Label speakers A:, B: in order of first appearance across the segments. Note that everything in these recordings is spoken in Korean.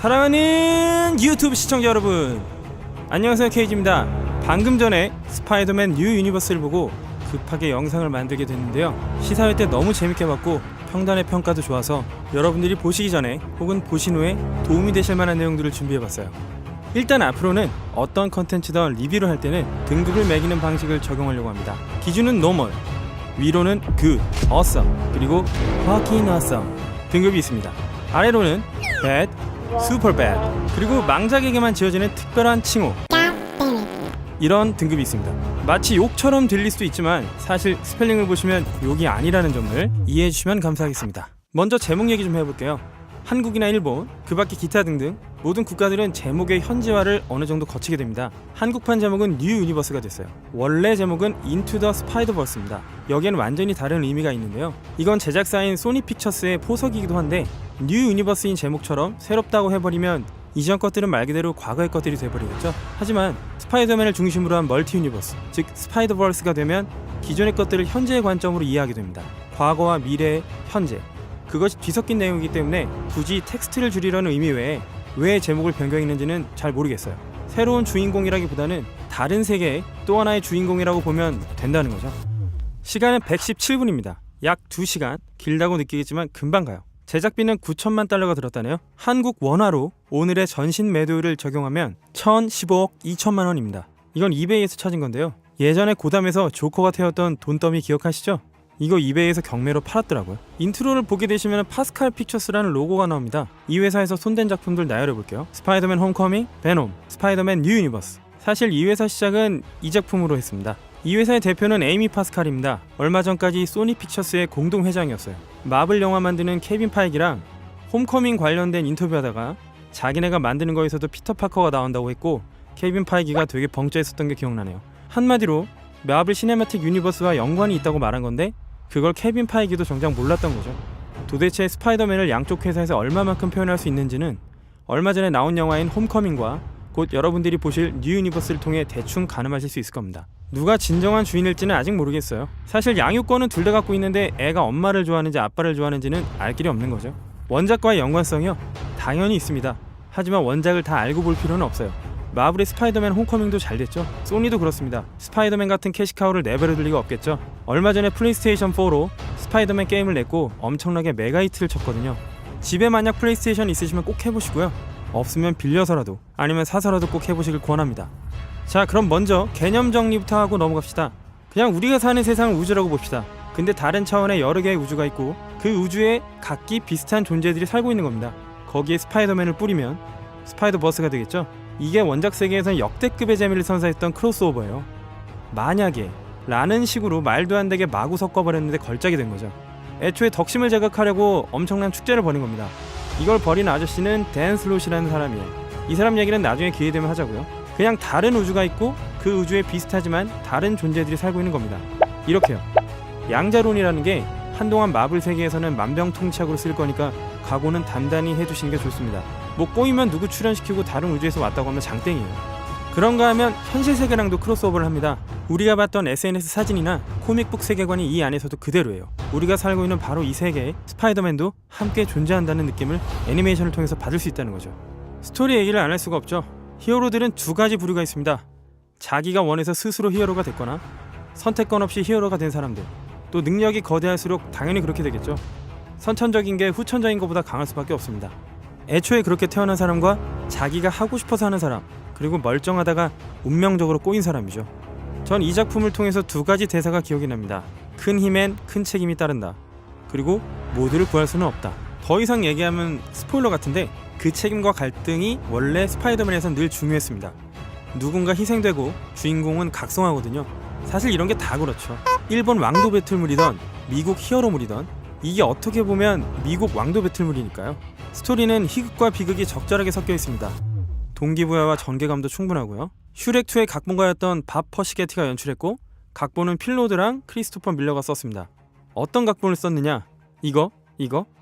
A: 사랑하는 유튜브 시청자 여러분, 안녕하세요. 케이지입니다. 방금 전에 스파이더맨 뉴 유니버스를 보고 급하게 영상을 만들게 됐는데요. 시사회 때 너무 재밌게 봤고 평단의 평가도 좋아서 여러분들이 보시기 전에 혹은 보신 후에 도움이 되실 만한 내용들을 준비해봤어요. 일단 앞으로는 어떤 컨텐츠든 리뷰를 할 때는 등급을 매기는 방식을 적용하려고 합니다. 기준은 normal, 위로는 good, awesome, 그리고 fucking awesome 등급이 있습니다. 아래로는 bad, super bad, 그리고 망작에게만 지어지는 특별한 칭호, 이런 등급이 있습니다. 마치 욕처럼 들릴 수도 있지만 사실 스펠링을 보시면 욕이 아니라는 점을 이해해 주시면 감사하겠습니다. 먼저 제목 얘기 좀 해볼게요. 한국이나 일본, 그 밖에 기타 등등 모든 국가들은 제목의 현지화를 어느 정도 거치게 됩니다. 한국판 제목은 뉴 유니버스가 됐어요. 원래 제목은 인투 더 스파이더버스입니다. 여기에는 완전히 다른 의미가 있는데요. 이건 제작사인 소니 픽처스의 포석이기도 한데 뉴 유니버스인 제목처럼 새롭다고 해버리면 이전 것들은 말 그대로 과거의 것들이 돼버리겠죠. 하지만 스파이더맨을 중심으로 한 멀티 유니버스, 즉 스파이더버스가 되면 기존의 것들을 현재의 관점으로 이해하게 됩니다. 과거와 미래, 현재, 그것이 뒤섞인 내용이기 때문에 굳이 텍스트를 줄이려는 의미 외에 왜 제목을 변경했는지는 잘 모르겠어요. 새로운 주인공이라기보다는 다른 세계의 또 하나의 주인공이라고 보면 된다는 거죠. 시간은 117분입니다. 약 2시간, 길다고 느끼겠지만 금방 가요. 제작비는 9천만 달러가 들었다네요. 한국 원화로 오늘의 전신 매도율을 적용하면 1,015억 2천만 원입니다. 이건 이베이에서 찾은 건데요. 예전에 고담에서 조커가 태웠던 돈더미 기억하시죠? 이거 이베이에서 경매로 팔았더라고요. 인트로를 보게 되시면 파스칼 픽처스라는 로고가 나옵니다. 이 회사에서 손댄 작품들 나열해볼게요. 스파이더맨 홈커밍, 베놈, 스파이더맨 뉴 유니버스. 사실 이 회사 시작은 이 작품으로 했습니다. 이 회사의 대표는 에이미 파스칼입니다. 얼마 전까지 소니 픽처스의 공동 회장이었어요. 마블 영화 만드는 케빈 파이기랑 홈커밍 관련된 인터뷰하다가 자기네가 만드는 거에서도 피터 파커가 나온다고 했고 케빈 파이기가 되게 벙쪄했었던 게 기억나네요. 한마디로 마블 시네마틱 유니버스와 연관이 있다고 말한 건데 그걸 케빈 파이기도 정작 몰랐던 거죠. 도대체 스파이더맨을 양쪽 회사에서 얼마만큼 표현할 수 있는지는 얼마 전에 나온 영화인 홈커밍과 곧 여러분들이 보실 뉴 유니버스를 통해 대충 가늠하실 수 있을 겁니다. 누가 진정한 주인일지는 아직 모르겠어요. 사실 양육권은 둘 다 갖고 있는데 애가 엄마를 좋아하는지 아빠를 좋아하는지는 알 길이 없는 거죠. 원작과의 연관성이요? 당연히 있습니다. 하지만 원작을 다 알고 볼 필요는 없어요. 마블의 스파이더맨 홈커밍도 잘 됐죠. 소니도 그렇습니다. 스파이더맨 같은 캐시카우를 내버려둘 리가 없겠죠. 얼마 전에 플레이스테이션 4로 스파이더맨 게임을 냈고 엄청나게 메가히트를 쳤거든요. 집에 만약 플레이스테이션 있으시면 꼭 해보시고요. 없으면 빌려서라도 아니면 사서라도 꼭 해보시길 권합니다. 자, 그럼 먼저 개념 정리부터 하고 넘어갑시다. 그냥 우리가 사는 세상을 우주라고 봅시다. 근데 다른 차원의 여러 개의 우주가 있고 그 우주에 각기 비슷한 존재들이 살고 있는 겁니다. 거기에 스파이더맨을 뿌리면 스파이더버스가 되겠죠. 이게 원작 세계에서는 역대급의 재미를 선사했던 크로스오버예요. 만약에 라는 식으로 말도 안 되게 마구 섞어버렸는데 걸작이 된 거죠. 애초에 덕심을 자극하려고 엄청난 축제를 벌인 겁니다. 이걸 벌인 아저씨는 댄 슬롯이라는 사람이에요. 이 사람 얘기는 나중에 기회 되면 하자고요. 그냥 다른 우주가 있고 그 우주에 비슷하지만 다른 존재들이 살고 있는 겁니다. 이렇게요. 양자론이라는 게 한동안 마블 세계에서는 만병통치약으로 쓸 거니까 각오는 단단히 해두시는 게 좋습니다. 뭐 꼬이면 누구 출연시키고 다른 우주에서 왔다고 하면 장땡이에요. 그런가 하면 현실 세계랑도 크로스오버를 합니다. 우리가 봤던 SNS 사진이나 코믹북 세계관이 이 안에서도 그대로예요. 우리가 살고 있는 바로 이 세계에 스파이더맨도 함께 존재한다는 느낌을 애니메이션을 통해서 받을 수 있다는 거죠. 스토리 얘기를 안 할 수가 없죠. 히어로들은 두 가지 부류가 있습니다. 자기가 원해서 스스로 히어로가 됐거나 선택권 없이 히어로가 된 사람들. 또 능력이 거대할수록 당연히 그렇게 되겠죠. 선천적인 게 후천적인 것보다 강할 수밖에 없습니다. 애초에 그렇게 태어난 사람과 자기가 하고 싶어서 하는 사람, 그리고 멀쩡하다가 운명적으로 꼬인 사람이죠. 전 이 작품을 통해서 두 가지 대사가 기억이 납니다. 큰 힘엔 큰 책임이 따른다. 그리고 모두를 구할 수는 없다. 더 이상 얘기하면 스포일러 같은데 그 책임과 갈등이 원래 스파이더맨에선 늘 중요했습니다. 누군가 희생되고 주인공은 각성하거든요. 사실 이런 게 다 그렇죠. 일본 왕도 배틀물이던 미국 히어로물이던 이게 어떻게 보면 미국 왕도 배틀물이니까요. 스토리는 희극과 비극이 적절하게 섞여 있습니다. 동기부여와 전개감도 충분하고요. 슈렉2의 각본가였던 밥 퍼시게티가 연출했고 각본은 필로드랑 크리스토퍼 밀러가 썼습니다. 어떤 각본을 썼느냐?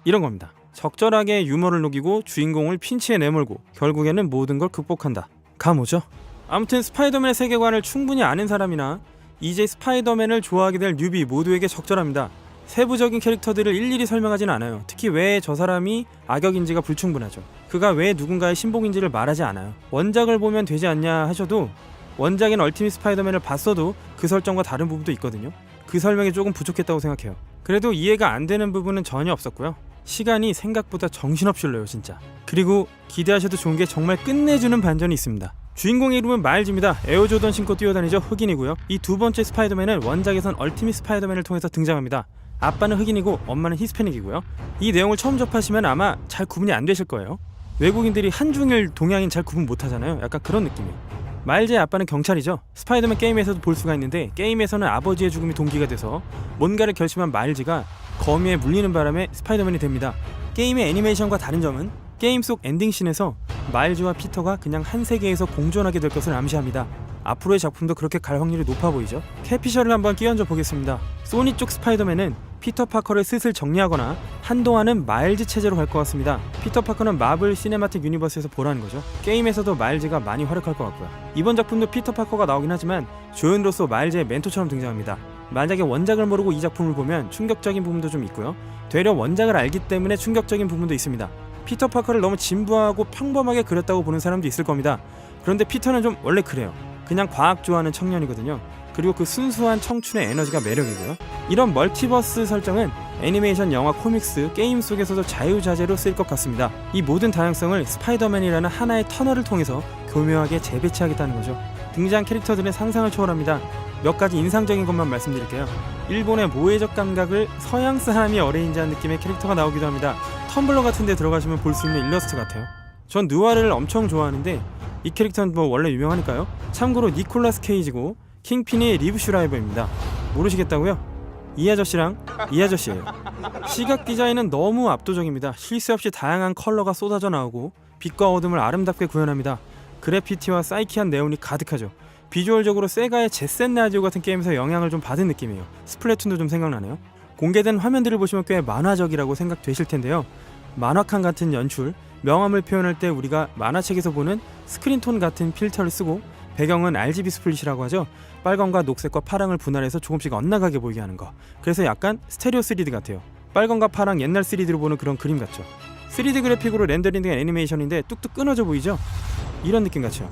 A: 이런 겁니다. 적절하게 유머를 녹이고 주인공을 핀치에 내몰고 결국에는 모든 걸 극복한다. 가모죠? 아무튼 스파이더맨의 세계관을 충분히 아는 사람이나 이제 스파이더맨을 좋아하게 될 뉴비 모두에게 적절합니다. 세부적인 캐릭터들을 일일이 설명하진 않아요. 특히 왜 저 사람이 악역인지가 불충분하죠. 그가 왜 누군가의 신복인지를 말하지 않아요. 원작을 보면 되지 않냐 하셔도 원작인 얼티밋 스파이더맨을 봤어도 그 설정과 다른 부분도 있거든요. 그 설명이 조금 부족했다고 생각해요. 그래도 이해가 안 되는 부분은 전혀 없었고요. 시간이 생각보다 정신없이 흘러요 진짜. 그리고 기대하셔도 좋은 게 정말 끝내주는 반전이 있습니다. 주인공의 이름은 마일즈입니다. 에어조던 신고 뛰어다니죠. 흑인이고요. 이 두 번째 스파이더맨은 원작에선 얼티밋 스파이더맨을 통해서 등장합니다. 아빠는 흑인이고 엄마는 히스패닉이고요. 이 내용을 처음 접하시면 아마 잘 구분이 안 되실 거예요. 외국인들이 한중일 동양인 잘 구분 못하잖아요. 약간 그런 느낌이에요. 마일즈의 아빠는 경찰이죠. 스파이더맨 게임에서도 볼 수가 있는데 게임에서는 아버지의 죽음이 동기가 돼서 뭔가를 결심한 마일즈가 거미에 물리는 바람에 스파이더맨이 됩니다. 게임의 애니메이션과 다른 점은 게임 속 엔딩씬에서 마일즈와 피터가 그냥 한 세계에서 공존하게 될 것을 암시합니다. 앞으로의 작품도 그렇게 갈 확률이 높아 보이죠. 캐피셜을 한번 끼얹어 보겠습니다. 소니 쪽 스파이더맨은 피터 파커를 슬슬 정리하거나 한동안은 마일즈 체제로 갈 것 같습니다. 피터 파커는 마블 시네마틱 유니버스에서 보라는 거죠. 게임에서도 마일즈가 많이 활약할 것 같고요. 이번 작품도 피터 파커가 나오긴 하지만 조연으로서 마일즈의 멘토처럼 등장합니다. 만약에 원작을 모르고 이 작품을 보면 충격적인 부분도 좀 있고요. 되려 원작을 알기 때문에 충격적인 부분도 있습니다. 피터 파커를 너무 진부하고 평범하게 그렸다고 보는 사람도 있을 겁니다. 그런데 피터는 좀 원래 그래요. 그냥 과학 좋아하는 청년이거든요. 그리고 그 순수한 청춘의 에너지가 매력이고요. 이런 멀티버스 설정은 애니메이션, 영화, 코믹스, 게임 속에서도 자유자재로 쓰일 것 같습니다. 이 모든 다양성을 스파이더맨이라는 하나의 터널을 통해서 교묘하게 재배치하겠다는 거죠. 등장 캐릭터들은 상상을 초월합니다. 몇 가지 인상적인 것만 말씀드릴게요. 일본의 모해적 감각을 서양 사람이 어레인지한 느낌의 캐릭터가 나오기도 합니다. 텀블러 같은 데 들어가시면 볼 수 있는 일러스트 같아요. 전 누아르를 엄청 좋아하는데 이 캐릭터는 뭐 원래 유명하니까요. 참고로 니콜라스 케이지고 킹핀이 리브 슈라이버입니다. 모르시겠다고요? 이 아저씨랑 이 아저씨예요. 시각 디자인은 너무 압도적입니다. 쉴 새 없이 다양한 컬러가 쏟아져 나오고 빛과 어둠을 아름답게 구현합니다. 그래피티와 사이키한 네온이 가득하죠. 비주얼적으로 세가의 제센 라디오 같은 게임에서 영향을 좀 받은 느낌이에요. 스플래툰도 좀 생각나네요. 공개된 화면들을 보시면 꽤 만화적이라고 생각되실 텐데요. 만화칸 같은 연출, 명암을 표현할 때 우리가 만화책에서 보는 스크린톤 같은 필터를 쓰고 배경은 RGB 스플릿이라고 하죠. 빨간과 녹색과 파랑을 분할해서 조금씩 엇나가게 보이게 하는 거. 그래서 약간 스테레오 3D 같아요. 빨간과 파랑 옛날 3D로 보는 그런 그림 같죠. 3D 그래픽으로 렌더링된 애니메이션인데 뚝뚝 끊어져 보이죠? 이런 느낌 같죠.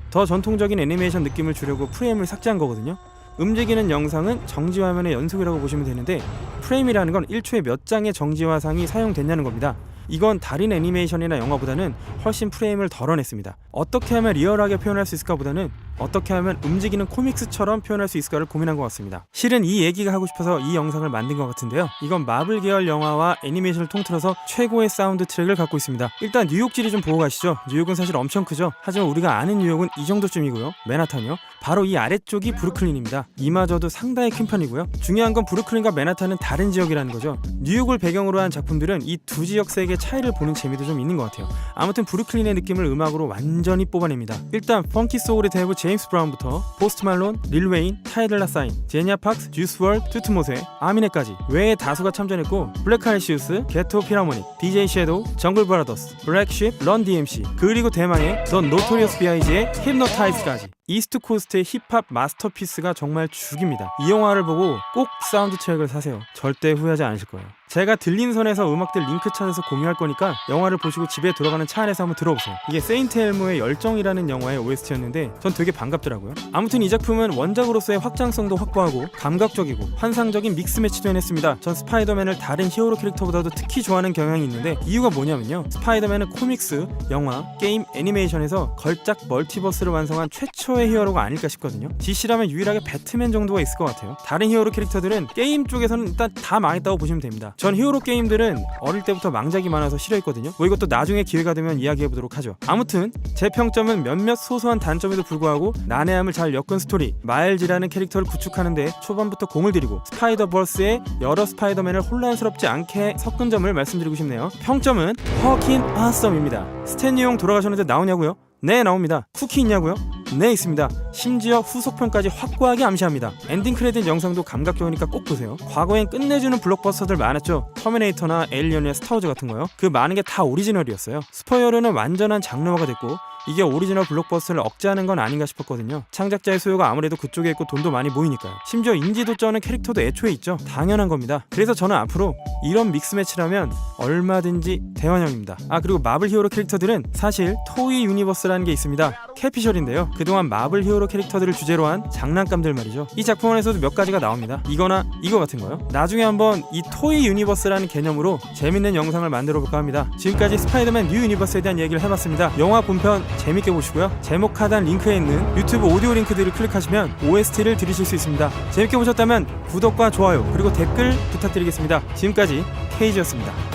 A: 더 전통적인 애니메이션 느낌을 주려고 프레임을 삭제한 거거든요. 움직이는 영상은 정지 화면의 연속이라고 보시면 되는데 프레임이라는 건 1초에 몇 장의 정지 화상이 사용됐냐는 겁니다. 이건 다른 애니메이션이나 영화보다는 훨씬 프레임을 덜어냈습니다. 어떻게 하면 리얼하게 표현할 수 있을까 보다는 어떻게 하면 움직이는 코믹스처럼 표현할 수 있을까를 고민한 것 같습니다. 실은 이 얘기가 하고 싶어서 이 영상을 만든 것 같은데요. 이건 마블 계열 영화와 애니메이션을 통틀어서 최고의 사운드 트랙을 갖고 있습니다. 일단 뉴욕지리 좀 보고 가시죠. 뉴욕은 사실 엄청 크죠. 하지만 우리가 아는 뉴욕은 이 정도쯤이고요. 맨하탄이요. 바로 이 아래쪽이 브루클린입니다. 이마저도 상당히 큰 편이고요. 중요한 건 브루클린과 맨하탄은 다른 지역이라는 거죠. 뉴욕을 배경으로 한 작품들은 이 두 지역 색의 차이를 보는 재미도 좀 있는 것 같아요. 아무튼 브루클린의 느낌을 음악으로 완전히 뽑아냅니다. 일단 펑키 소울의 대부 제임스 브라운부터 포스트 말론, 릴 웨인, 타이들라 사인, 제니아 팍스, 주스 월드, 투트모세, 아미네까지 외에 다수가 참전했고 블랙 아이시우스, 게토 피라모닉, DJ 섀도우, 정글 브라더스, 블랙쉽, 런 DMC, 그리고 대망의 더 노토리어스 비아이지의 힙노타이즈까지 이스트 코스트의 힙합 마스터피스가 정말 죽입니다. 이 영화를 보고 꼭 사운드 트랙을 사세요. 절대 후회하지 않으실 거예요. 제가 들린 선에서 음악들 링크 찾아서 공유할 거니까 영화를 보시고 집에 돌아가는 차 안에서 한번 들어보세요. 이게 세인트 엘모의 열정이라는 영화의 OST였는데 전 되게 반갑더라고요. 아무튼 이 작품은 원작으로서의 확장성도 확보하고 감각적이고 환상적인 믹스 매치도 해냈습니다. 전 스파이더맨을 다른 히어로 캐릭터보다도 특히 좋아하는 경향이 있는데 이유가 뭐냐면요. 스파이더맨은 코믹스, 영화, 게임, 애니메이션에서 걸작 멀티버스를 완성한 최초의 히어로가 아닐까 싶거든요. DC라면 유일하게 배트맨 정도가 있을 것 같아요. 다른 히어로 캐릭터들은 게임 쪽에서는 일단 다 망했다고 보시면 됩니다. 전 히어로 게임들은 어릴 때부터 망작이 많아서 싫어했거든요. 뭐 이것도 나중에 기회가 되면 이야기해보도록 하죠. 아무튼 제 평점은 몇몇 소소한 단점에도 불구하고 난해함을 잘 엮은 스토리, 마일즈라는 캐릭터를 구축하는데 초반부터 공을 들이고 스파이더버스의 여러 스파이더맨을 혼란스럽지 않게 섞은 점을 말씀드리고 싶네요. 평점은 퍼킨 아썸입니다. 스탠리 형 돌아가셨는데 나오냐고요? 네, 나옵니다. 쿠키 있냐고요? 네, 있습니다. 심지어 후속편까지 확고하게 암시합니다. 엔딩 크레딧 영상도 감각적이니까 꼭 보세요. 과거엔 끝내주는 블록버스터들 많았죠. 터미네이터나 에일리언이나 스타워즈 같은 거요. 그 많은 게 다 오리지널이었어요. 스포이어로는 완전한 장르화가 됐고 이게 오리지널 블록버스터를 억제하는 건 아닌가 싶었거든요. 창작자의 수요가 아무래도 그쪽에 있고 돈도 많이 모이니까요. 심지어 인지도 쩌는 캐릭터도 애초에 있죠. 당연한 겁니다. 그래서 저는 앞으로 이런 믹스매치라면 얼마든지 대환영입니다. 그리고 마블 히어로 캐릭터들은 사실 토이 유니버스라는 게 있습니다. 캐피셜인데요. 그동안 마블 히어로 캐릭터들을 주제로 한 장난감들 말이죠. 이 작품 안에서도 몇 가지가 나옵니다. 이거나 이거 같은 거요. 나중에 한번 이 토이 유니버스라는 개념으로 재밌는 영상을 만들어 볼까 합니다. 지금까지 스파이더맨 뉴 유니버스에 대한 얘기를 해봤습니다. 영화 본편 재밌게 보시고요. 제목 하단 링크에 있는 유튜브 오디오 링크들을 클릭하시면 OST를 들으실 수 있습니다. 재밌게 보셨다면 구독과 좋아요 그리고 댓글 부탁드리겠습니다. 지금까지 케이지였습니다.